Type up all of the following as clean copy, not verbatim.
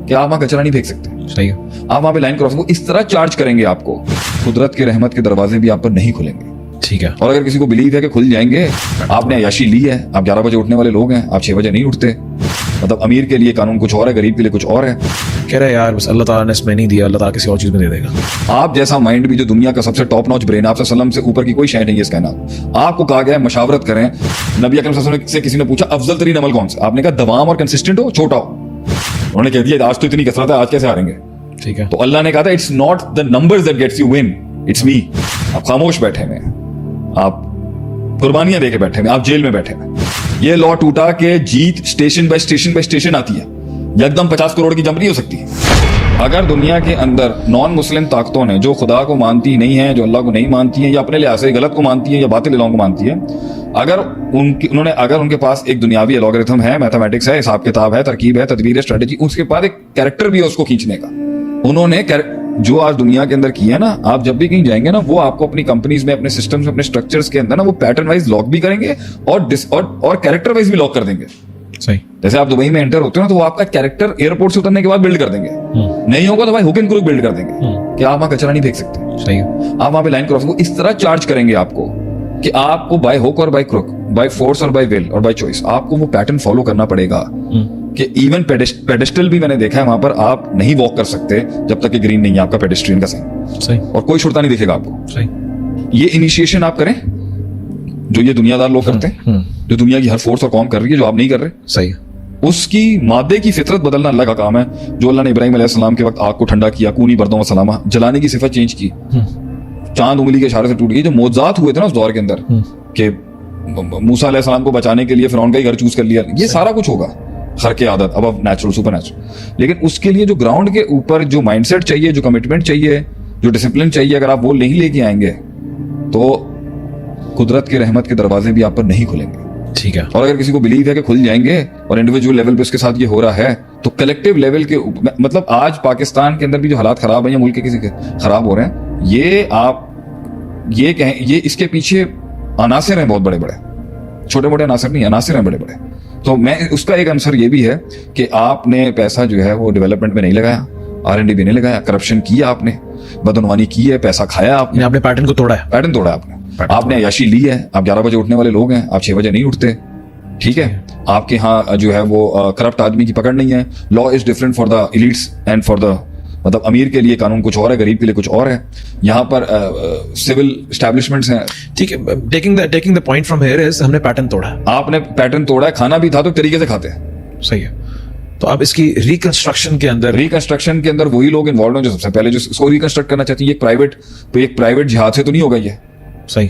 कि आप वहां कचरा नहीं फेंक सकते। सही है। आप वहां पे लाइन क्रॉसिंग को इस तरह चार्ज करेंगे, आपको कुदरत के रहमत के दरवाजे भी आप पर नहीं खुलेंगे। ठीक है। और अगर किसी को बिलीव है कि खुल जाएंगे, आपने अयाशी ली है, आप 11 बजे उठने वाले लोग हैं, आप 6 बजे नहीं उठते, मतलब अमीर के लिए कानून कुछ और है, गरीब के लिए कुछ और है। कह रहे यार बस अल्लाह ताला ने इसमें नहीं दिया, अल्लाह ताला किसी और चीज में दे देगा। आप जैसा माइंड भी जो दुनिया का सबसे टॉप नॉच ब्रेन, आपसे सल्लम से ऊपर की कोई शय नहीं है इस कायनात। आपको कहा गया है मशावरत करें। नबी अकरम सल्लल्लाहु अलैहि वसल्लम से किसी ने पूछा अफजल तरीन अमल कौन सा, आपने कहा दवाम और कंसिस्टेंट हो, छोटा हो। उन्होंने कह दिया आज तो इतनी कसरत है, आज कैसे हारेंगे। ठीक है। तो अल्लाह ने कहा था it's not the numbers that gets you win, it's me. आप खामोश बैठे हुए हैं, आप कुर्बानियां देके बैठे हुए, आप जेल में बैठे हुए। ये लॉ टूटा कि जीत स्टेशन बाय स्टेशन आती है, एकदम 50 करोड़ की जंप नहीं हो सकती। अगर दुनिया के अंदर नॉन मुस्लिम ताकतों ने, जो खुदा को मानती नहीं है, जो अल्लाह को नहीं मानती है, या अपने लिहाज से गलत को मानती है या बातिल इलाहों को मानती है, अगर उनके पास एक दुनियावी एल्गोरिथम है, मैथमेटिक्स है, हिसाब किताब है, तरकीब है, तदबीर है, स्ट्रेटेजी, उसके बाद एक कैरेक्टर भी है उसको खींचने का। उन्होंने जो आज दुनिया के अंदर किया ना, आप जब भी कहीं जाएंगे ना, वो आपको अपनी कंपनीज में, अपने सिस्टम्स में, अपने स्ट्रक्चर्स के अंदर ना, वो पैटर्न वाइज लॉक भी करेंगे और कैरेक्टर वाइज भी लॉक कर देंगे। सही। जैसे आप दुबई में एंटर होते हो ना, तो वो आपका कैरेक्टर एयरपोर्ट से उतरने के बाद बिल्ड कर देंगे। नहीं होगा तो भाई हुक एंड क्रुक बिल्ड कर देंगे कि आप वहां कचरा नहीं फेंक सकते। सही है। आप वहां पे लाइन क्रॉसिंग को इस तरह चार्ज करेंगे आपको कि आपको बाय हुक और बाय क्रुक, बाय फोर्स और बाय विल और बाय चॉइस, आपको वो पैटर्न फॉलो करना पड़ेगा। कि इवन पेडेस्ट्रल भी मैंने देखा है, वहां पर आप नहीं वॉक कर सकते जब तक कि ग्रीन नहीं है आपका पेडेस्ट्रियन का साइन। सही। और कोई छुड़ता नहीं दिखेगा आपको। सही। ये इनिशिएशन आप करें जो ये दुनियादार लोग करते हैं, जो दुनिया की हर फोर्स और कौम कर रही है, जो आप नहीं कर रहे। सही है। उसकी मादे की फितरत बदलना अल्लाह का काम है। जो अल्लाह ने इब्राहिम अलैहिस्सलाम के वक्त आग को ठंडा किया, कूनी बर्दों सलामा, जलाने की सिफत चेंज की, चांद उंगली के इशारे से टूट गई। जो मौजूदात हुए थे ना उस दौर के अंदर, कि मूसा अलैहिस्सलाम को बचाने के लिए फिरौन का ही घर चूज कर लिया, ये सारा कुछ होगा। खर्के आदत, अब नेचुरल, सुपर नेचुरल। लेकिन उसके लिए जो ग्राउंड के ऊपर जो माइंडसेट चाहिए, जो कमिटमेंट चाहिए, जो डिसिप्लिन चाहिए, अगर आप वो नहीं लेके आएंगे तो कुदरत के रहमत के दरवाजे भी आप पर नहीं खुलेंगे। ठीक है। और अगर किसी को बिलीव है कि खुल जाएंगे और इंडिविजुअल लेवल पे उसके साथ ये हो रहा है, तो कलेक्टिव लेवल के मतलब आज पाकिस्तान के अंदर भी जो हालात खराब हैं या मुल्क के किसी के खराब हो रहे हैं, ये आप ये कहें, ये इसके पीछे अनासिर हैं बहुत बड़े बड़े, छोटे मोटे अनासिर नहीं, अनासिर हैं बड़े बड़े। तो मैं उसका एक आंसर ये भी है कि आपने पैसा जो है वो डेवलपमेंट में नहीं लगाया, R&D भी नहीं लगाया, करप्शन किया आपने, बदनवानी की है, पैसा खाया आपने पैटर्न को तोड़ा है। पैटर्न तोड़ा आपने अयाशी ली है। आप 11 बजे उठने वाले लोग हैं, आप 6 बजे नहीं उठते। ठीक है। आपके यहाँ जो है वो करप्ट आदमी की पकड़ नहीं है। Law is different for the elites and for the, मतलब अमीर के लिए कानून कुछ और है, गरीब के लिए कुछ और है। यहाँ पर सिविल एस्टैब्लिशमेंट्स हैं। ठीक है। Taking the point from here is हमने पैटर्न तोड़ा है। आपने पैटर्न तोड़ा है, खाना भी था तो तरीके से खाते हैं। सही है। तो अब इसकी रिकंस्ट्रक्शन के अंदर वही लोग इन्वॉल्व हैं जो सबसे पहले जो इसको रिकंस्ट्रक्ट करना चाहते हैं। एक प्राइवेट जिहाद से तो नहीं होगा ये। सही।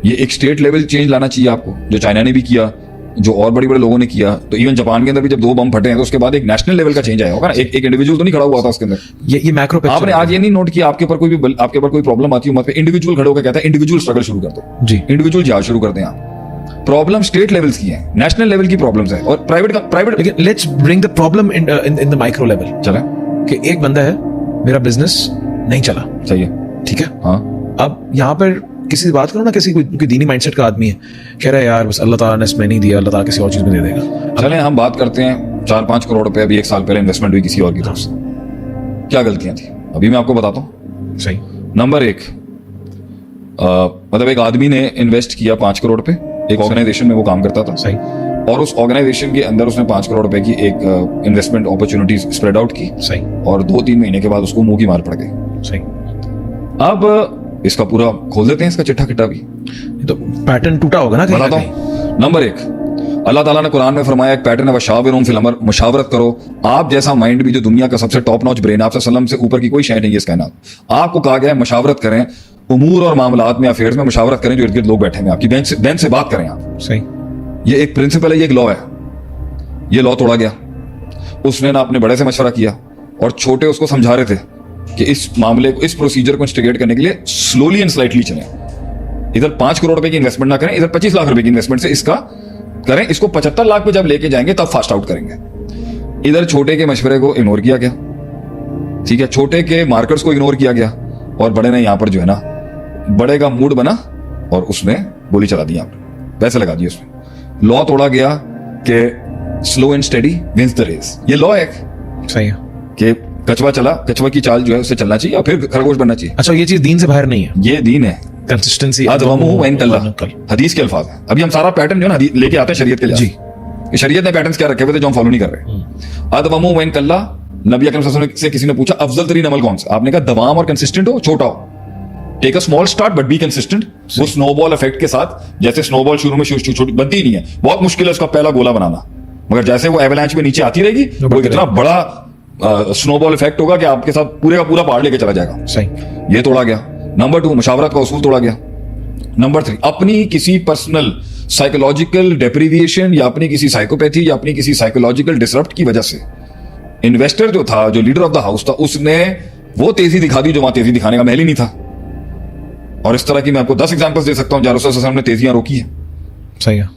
ये एक स्टेट लेवल चेंज लाना चाहिए आपको, जो चाइना ने भी किया, जो और बड़े बड़े लोगों ने किया। तो इवन जापान के अंदर भी जब 2 बम फटे हैं तो उसके बाद एक नेशनल लेवल का चेंज आया होगा ना। एक इंडिविजुअल तो नहीं खड़ा हुआ था उसके अंदर। ये मैक्रो पे आपने आज ये नहीं नोट किया, आपके ऊपर कोई प्रॉब्लम आती है, इंडिविजुअल खड़े होकर कहता है इंडिविजुअल स्ट्रगल शुरू कर दो जी, इंडिविजुअल जिहाद शुरू कर दें आप। प्रॉब्लम स्टेट लेवल्स की है, नेशनल लेवल की प्रॉब्लम्स है और प्राइवेट। लेकिन let's bring the problem in the micro level. चले कि एक बंदा है, मेरा बिजनेस नहीं चला, सही है, ठीक है। हाँ। अब यहाँ पर किसी से बात करो ना, किसी कोई दीनी माइंडसेट का आदमी है, कह रहा है यार बस अल्लाह ताला ने इसमें नहीं दिया, अल्लाह ताला किसी और चीज में दे देगा। चलें हम बात करते हैं 4-5 करोड़ रुपए अभी 1 साल पहले इन्वेस्टमेंट हुई किसी और की तरफ से। क्या गलतियां थी अभी मैं आपको बताता हूँ। सही। नंबर 1, मतलब एक आदमी ने इन्वेस्ट किया 5 करोड़ पे, एक ऑर्गेनाइजेशन में वो काम करता था। सही। और उस ऑर्गेनाइजेशन के अंदर उसने 5 करोड़ रुपए की एक इन्वेस्टमेंट अपॉर्चुनिटीज स्प्रेड आउट की। सही। और 2-3 महीने के बाद उसको मुंह की मार पड़ गई। सही। अब इसका पूरा खोल देते हैं, इसका चिट्ठा किट्टा भी। तो पैटर्न टूटा होगा ना। बताता हूं। नंबर 1, अल्लाह ताला ने कुरान में फरमाया एक पैटर्न है, वशाविरहुम फिल अमर, मुशावरत करो। आप जैसा माइंड भी जो दुनिया का सबसे टॉप नॉच ब्रेन, आपसे सल्लम से ऊपर की कोई शय नहीं है इस कायनात। आपको कहा गया है मशावरत करें, उमूर और मामलात में, अफेयर्स में मशावरत करें जो इर्द गिर्द लोग बैठे हैं, आपकी बेंच से बात करें आप। सही। ये एक प्रिंसिपल है, ये एक लॉ है। ये लॉ तोड़ा गया। उसने ना अपने बड़े से मशवरा किया और छोटे उसको समझा रहे थे कि इस मामले को, इस प्रोसीजर को इंस्टिगेट करने के लिए स्लोली एंड स्लाइटली चलें। इधर 5 करोड़ रुपए की इन्वेस्टमेंट ना करें, इधर 25 लाख रुपए की इन्वेस्टमेंट से इसका करें, इसको 75 लाख पे जब लेके जाएंगे तब फास्ट आउट करेंगे। इधर छोटे के मशवरे को इग्नोर किया गया, ठीक है, छोटे के मार्कर्स को इग्नोर किया गया और बड़े ने यहां पर जो है ना, बड़े का मूड बना और उसने गोली चला दी, यहां पर पैसे लगा दिए उसने। लॉ तोड़ा गया कि slow and steady wins the race. ये लॉ है। सही है। कि कछुआ चला, कछुआ की चाल जो है उससे चलना चाहिए और फिर खरगोश बनना चाहिए। अच्छा, ये चीज दीन से बाहर नहीं है, ये दीन है। कंसिस्टेंसी हदीस के अल्फाज है। अभी हम सारा पैटर्न जो है ना लेके आते हैं शरीयत के लिए जी। कि शरीयत ने पैटर्न्स क्या रखे हुए थे जो हम फॉलो नहीं कर रहे। अदवमु वैन कल्ला, नबी अकरम सल्लल्लाहु अलैहि वसल्लम से किसी ने पूछा अफजल तरीन अमल कौन सा? आपने कहा दवाम और कंसिस्टेंट हो, छोटा हो। Take a small start but be consistent. वो स्नोबॉल इफेक्ट के साथ, जैसे स्नोबॉल शुरू में छोटी बनती नहीं है, बहुत मुश्किल है उसका पहला गोला बनाना, मगर जैसे वो एवलांच में नीचे आती रहेगी वो इतना बड़ा स्नोबॉल इफेक्ट होगा कि आपके साथ पूरे का पूरा पहाड़ लेके चला जाएगा। सही, ये तोड़ा गया। नंबर 2, मुशावरत का उसूल तोड़ा गया। नंबर 3, अपनी किसी पर्सनल साइकोलॉजिकल डेप्रीविएशन या अपनी किसी साइकोपैथी या अपनी किसी साइकोलॉजिकल डिसरप्ट की वजह से इन्वेस्टर जो था, जो लीडर ऑफ द हाउस था, उसने वो तेजी दिखा दी जो वहां तेजी दिखाने का महल ही नहीं था। और इस तरह की मैं आपको 10 एग्जांपल्स दे सकता हूं जहां रसूल सल्लल्लाहु अलैहि वसल्लम ने तेजियां रोकी है। सही है।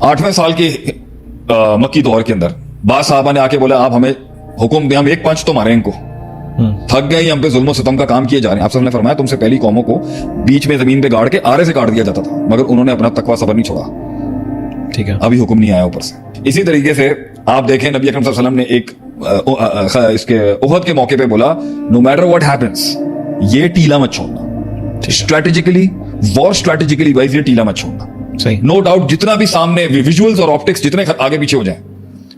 8वें साल के मक्की दौर के अंदर बाद साहबा ने आके बोला आप हमें हुक्म दें, हम एक पंच तो मारे इनको, थक गए, हम पे जुल्म सितम का काम किए जा रहे हैं। आप सबने फरमाया तुमसे पहली कौमों को बीच में जमीन पे गाड़ के आरे से काट दिया जाता था, मगर उन्होंने अपना तकवा सबर नहीं छोड़ा। ठीक है। अभी हुक्म नहीं आया ऊपर से। इसी तरीके से आप देखें नबी अकरम सल्लल्लाहु अलैहि वसल्लम ने एक इसके उहद के मौके पे बोला नो मैटर व्हाट हैपेंस, ये टीला मत छोड़ना। स्ट्रेटेजिकली, वॉर स्ट्रेटेजिकली वाइज ये टीला मत छोड़ना। सही। नो डाउट जितना भी सामने विजुअल्स और ऑप्टिक्स जितने आगे पीछे हो जाए,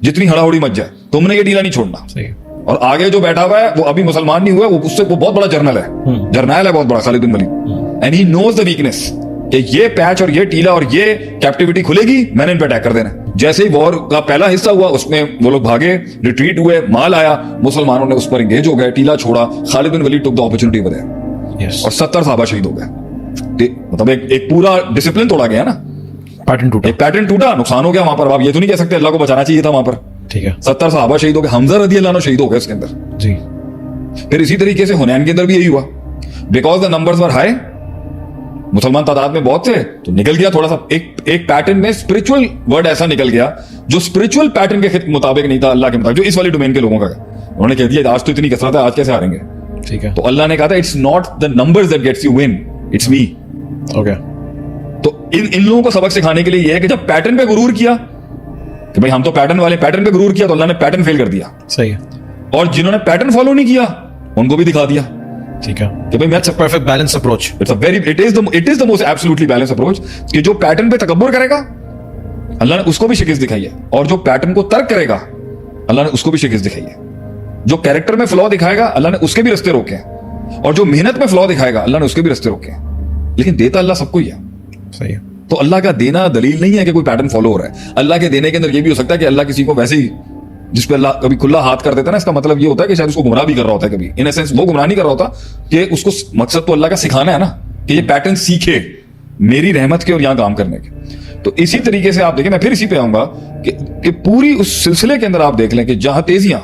जितनी हड़ाहुड़ी मच जाए, तुमने ये टीला नहीं छोड़ना। सही। और आगे जो बैठा हुआ है वो अभी मुसलमान नहीं हुआ, वो बहुत बड़ा जर्नल है, जर्नैल है बहुत बड़ा, Khalid bin Walid, and he knows the weakness कि ये पैच और ये टीला और ये कैप्टिविटी खुलेगी, मैंने इन पे अटैक कर देना। जैसे ही वॉर का पहला हिस्सा हुआ उसमें वो लोग भागे, रिट्रीट हुए, माल आया, मुसलमानों ने उस पर एंगेज हो गए, टीला छोड़ा, Khalid bin Walid took the opportunity over there, और 70 सहाबा शहीद हो गए। मतलब एक पूरा डिसिप्लिन तोड़ा गया ना, पैटर्न टूटा, एक पैटर्न टूटा, नुकसान हो गया वहां पर। आप ये तो नहीं कह सकते अल्लाह को बचाना चाहिए था वहां पर। ठीक है। 70 सहाबा शहीद हो गए, हमजा रदी अल्लाह शहीद हो गए इसके अंदर जी। फिर इसी तरीके से हुनैन के अंदर भी यही हुआ, because the numbers were high, मुसलमान तादाद में बहुत थे तो निकल गया थोड़ा सा एक पैटर्न में स्पिरिचुअल वर्ड ऐसा निकल गया जो स्पिरिचुअल पैटर्न के मुताबिक नहीं था, अल्लाह के मुताबिक, जो इस वाली डोमेन के लोगों का। उन्होंने कह दिया आज तो इतनी कसरत है, आज कैसे हारेंगे। ठीक है। तो अल्लाह ने कहा था it's not the numbers that gets you win, it's me. Okay. तो इन लोगों को सबक सिखाने के लिए यह है कि जब पैटर्न पे गुरूर किया कि भाई हम तो पैटर्न वाले, पैटर्न पे गुरूर किया तो अल्लाह ने पैटर्न फेल कर दिया। सही है। और जिन्होंने पैटर्न फॉलो नहीं किया उनको भी दिखा दिया ठीक है कि भाई मैं perfect balance approach. It is the most absolutely balance approach कि जो पैटर्न पे तकब्बुर करेगा अल्लाह ने उसको भी शिकस्त दिखाई है, और जो पैटर्न को तर्क करेगा अल्लाह ने उसको भी शिकस्त दिखाई है। जो कैरेक्टर में फ्लॉ दिखाएगा अल्लाह ने उसके भी रास्ते रोके हैं, और जो मेहनत में फ्लॉ दिखाएगा अल्लाह ने उसके भी रास्ते रोके हैं। लेकिन देता अल्लाह सबको ही है। सही है। तो अल्लाह का देना दलील नहीं है कि कोई पैटर्न फॉलो हो रहा है। अल्लाह के देने के अंदर ये भी हो सकता है कि अल्लाह किसी को वैसे ही, जिस पे अल्लाह कभी खुला हाथ कर देता है ना, इसका मतलब ये होता है कि शायद उसको गुमराह भी कर रहा होता है कभी। इन सेंस वो गुमराह नहीं कर रहा होता कि उसको मकसद तो अल्लाह का सिखाना है ना कि ये पैटर्न सीखे मेरी रहमत के और यहां काम करने के। तो इसी तरीके से आप देखें, मैं फिर इसी पे आऊंगा कि पूरी उस सिलसिले के अंदर आप देख लें कि जहां तेजियां,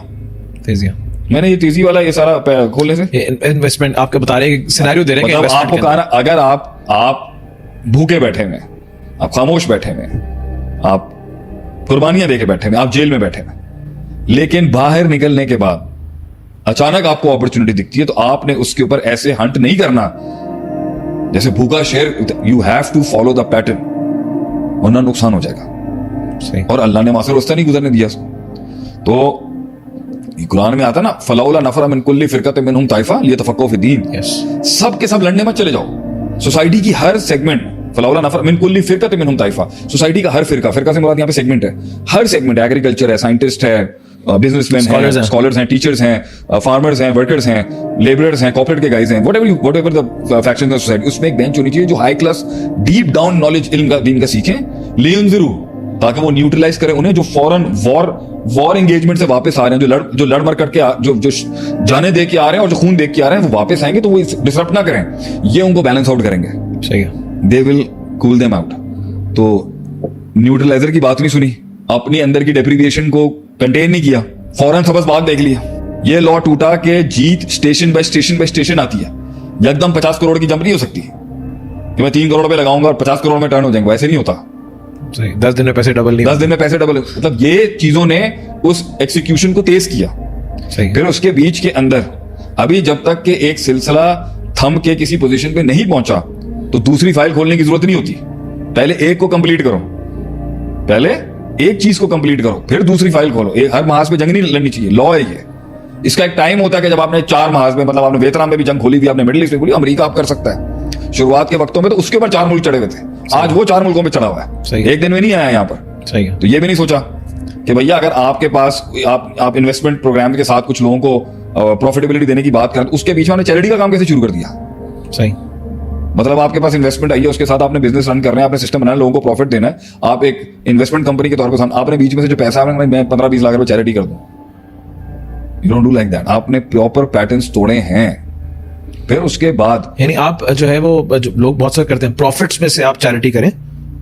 मैंने ये तेजी वाला ये सारा खोलने से इन्वेस्टमेंट आपको बता रहे हैं, सिनेरियो दे रहे हैं कि मतलब आपको investment कहा ना, अगर आप भूखे बैठे हुए, आप खामोश बैठे हुए, आप कुर्बानियां देके बैठे हुए, आप जेल में बैठे हुए, लेकिन बाहर निकलने के बाद अचानक आपको अपॉर्चुनिटी दिखती है तो आपने उसके ऊपर ऐसे हंट नहीं करना जैसे भूखा शेर। You have to follow the pattern, वरना नुकसान हो जाएगा। सही। और अल्लाह ने वहां से रास्ता नहीं गुजरने दिया। तो कुरान में आता ना, फलौला नफरा मिन कुल्ली फिरकत मिनहुम ताइफा लियतफक्कहू फिद्दीन। सब के सब लड़ने मत चले जाओ। सोसाइटी की हर सेगमेंट, फलौला नफरा मिन कुल्ली फिरकत मिनहुम ताइफा, सोसाइटी का हर फिरका से मुराद यहाँ पे सेगमेंट है, हर सेगमेंट, एग्रीकल्चर है, साइंटिस्ट है, बिजनेसमैन हैं, स्कॉलर्स हैं, टीचर्स हैं, फार्मर्स हैं, वर्कर्स हैं, लेबरर्स हैं, कॉर्पोरेट के गाइज हैं, whatever the factions of society, उसमें एक बेंच होनी चाहिए जो high class deep down knowledge इल्म का दीन का सीखें, लियुनज़िरू, ताकि वो न्यूट्रलाइज करें उन्हें जो फौरन वॉर एंगेजमेंट से वापस आ रहे हैं, जो लड़ मर करके जो जाने दे के आ रहे हैं और जो खून देख के आ रहे हैं, वो वापस आएंगे तो वो डिसरप्ट ना करें, ये उनको बैलेंस आउट करेंगे। सही है। They will cool them out. तो न्यूट्रलाइजर की बात नहीं सुनी, अपनी अंदर की डेप्रीविएशन को कंटेन नहीं किया, फौरन सबस बाग देख लिया। ये लॉ टूटा कि जीत स्टेशन बाय स्टेशन आती है, एकदम 50 करोड़ की जंप नहीं हो सकती कि मैं 3 करोड़ पे लगाऊंगा और 50 करोड़ में टर्न हो जाएंगे, वैसे नहीं होता। 10 दिन में पैसे डबल नहीं, 10 दिन में पैसे डबल। मतलब ये चीजों ने उस एक्सिक्यूशन को तेज किया। सही। फिर उसके बीच के अंदर अभी जब तक कि एक सिलसिला थम के किसी पोजीशन पे नहीं पहुंचा तो दूसरी फाइल खोलने की जरूरत नहीं होती। पहले एक को कंप्लीट करो, पहले एक चीज को कंप्लीट करो, फिर दूसरी फाइल खोलो। हर महाज पे जंग नहीं लड़नी चाहिए, लॉ है ये। इसका एक टाइम होता है कि जब आपने 4 महाज में, मतलब आपने वियतनाम में भी जंग खोली थी, आपने मिडिल ईस्ट में खोली, अमेरिका आप कर सकता है। शुरुआत के वक्तों में तो उसके ऊपर 4 मुल्क चढ़े हुए थे, आज वो 4 मुल्कों में चढ़ा हुआ है, एक दिन में नहीं आया यहाँ पर। सही है। तो ये भी नहीं सोचा कि भैया अगर आपके पास आप इन्वेस्टमेंट प्रोग्राम के साथ कुछ लोगों को प्रॉफिटेबिलिटी देने की बात करें, तो उसके बीच में चैरिटी का काम कैसे शुरू कर दिया। सही। मतलब आपके पास इन्वेस्टमेंट आई है, उसके साथ आपने बिजनेस रन कर रहे हैं, आपने सिस्टम बनाया, लोगों को प्रॉफिट देना है, आप एक इन्वेस्टमेंट कंपनी के तौर पर आपने बीच में से जो पैसा आपने, मैं 15-20 लाख रुपए चैरिटी कर दूं, you don't do like that. आपने प्रॉपर पैटर्न्स तोड़े हैं। फिर उसके बाद यानी आप जो है वो जो लोग बहुत सारे करते हैं, प्रॉफिट्स में से आप चैरिटी करें,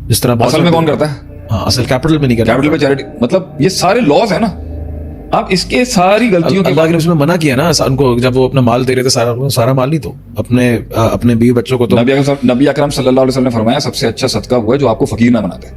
जिस तरह बहुत असल में सारे- कौन करता है? हाँ, असल कैपिटल में नहीं करते। कैपिटल पे चैरिटी, मतलब ये सारे लॉज है ना। आप इसके सारी गलतियों के अल्लाह ने उसमें मना किया ना उनको, जब वो अपना माल दे रहे थे, सारा माल नहीं, तो अपने बीवी बच्चों को तो नबी अकरम सल्लल्लाहु अलैहि वसल्लम ने फरमाया सबसे अच्छा सदका वो है जो आपको फकीर ना बना दे।